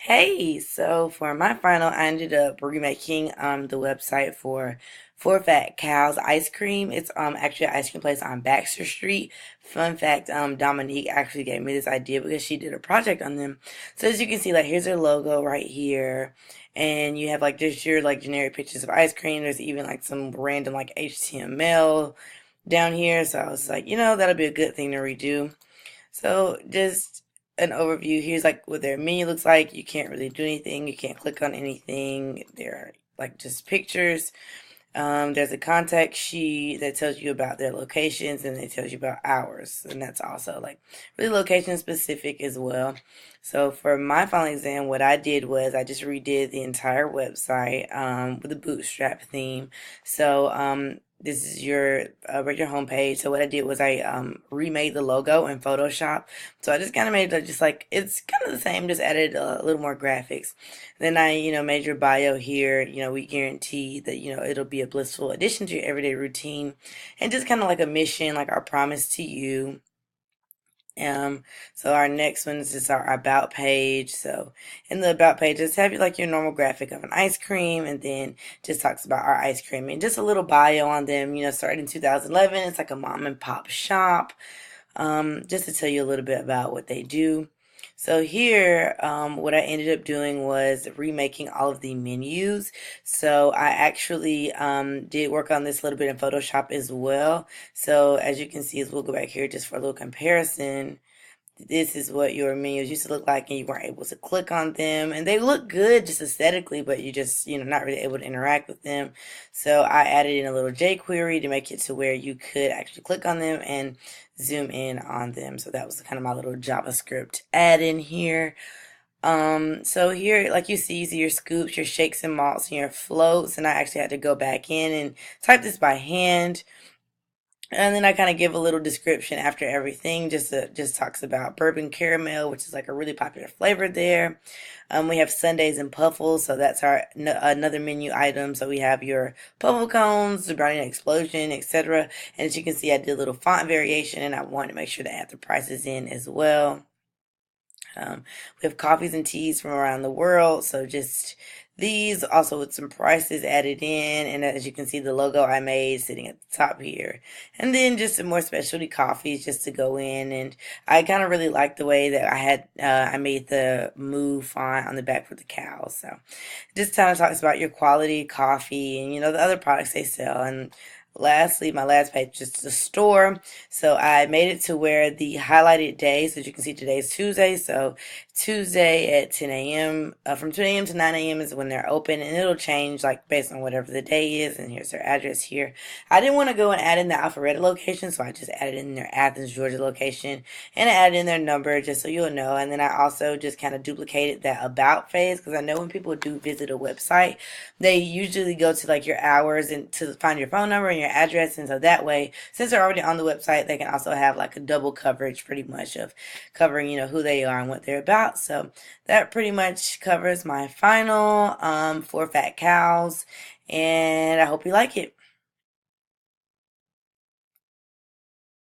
Hey, so for my final, I ended up remaking the website for Four Fat Cows Ice Cream. It's actually an ice cream place on Baxter Street. Fun fact, Dominique actually gave me this idea because she did a project on them. So as you can see, like here's their logo right here. And you have like just your like generic pictures of ice cream. There's even like some random like HTML down here. So I was like, that'll be a good thing to redo. So just an overview. Here's like what their menu looks like. You can't really do anything. You can't click on anything. They're like just pictures. There's a contact sheet that tells you about their locations and it tells you about hours. And that's also like really location specific as well. So for my final exam, what I did was I just redid the entire website with a bootstrap theme. So this is your regular homepage. So what I did was I remade the logo in Photoshop. So I just kind of made it just like it's kind of the same, just added a little more graphics. Then I, made your bio here. We guarantee that, it'll be a blissful addition to your everyday routine and just kind of like a mission, like our promise to you. Um, so our next one is just our about page. So in the about page, just have you like your normal graphic of an ice cream and then just talks about our ice cream and just a little bio on them, started in 2011. It's like a mom and pop shop. Just to tell you a little bit about what they do. So here, what I ended up doing was remaking all of the menus. So I actually did work on this a little bit in Photoshop as well. So as you can see, as we'll go back here just for a little comparison, this is what your menus used to look like and you weren't able to click on them and they look good just aesthetically, but you just not really able to interact with them. So I added in a little jQuery to make it to where you could actually click on them and zoom in on them. So that was kind of my little JavaScript add in here. So here, like you see your scoops, your shakes and malts, and your floats, and I actually had to go back in and type this by hand. And then I kind of give a little description after everything. Just talks about bourbon caramel, which is like a really popular flavor there. We have sundaes and puffles, so that's our another menu item. So we have your puffle cones, the brownie explosion, etc. And as you can see, I did a little font variation, and I wanted to make sure to add the prices in as well. We have coffees and teas from around the world, so just these also with some prices added in, and as you can see, the logo I made sitting at the top here, and then just some more specialty coffees just to go in. And I kind of really like the way that I made the move font on the back for the cows. So just kind of talks about your quality coffee and the other products they sell. And lastly, my last page is the store. So I made it to where the highlighted days, as you can see, today is Tuesday. So Tuesday at 10 a.m. From 10 a.m. to 9 a.m. is when they're open, and it'll change like based on whatever the day is. And here's their address here. I didn't want to go and add in the Alpharetta location, so I just added in their Athens, Georgia location, and I added in their number just so you'll know. And then I also just kind of duplicated that about phase because I know when people do visit a website, they usually go to like your hours and to find your phone number and your address. And so that way, since they're already on the website, they can also have like a double coverage pretty much of covering, who they are and what they're about. So that pretty much covers my final Four Fat Cows. And I hope you like it.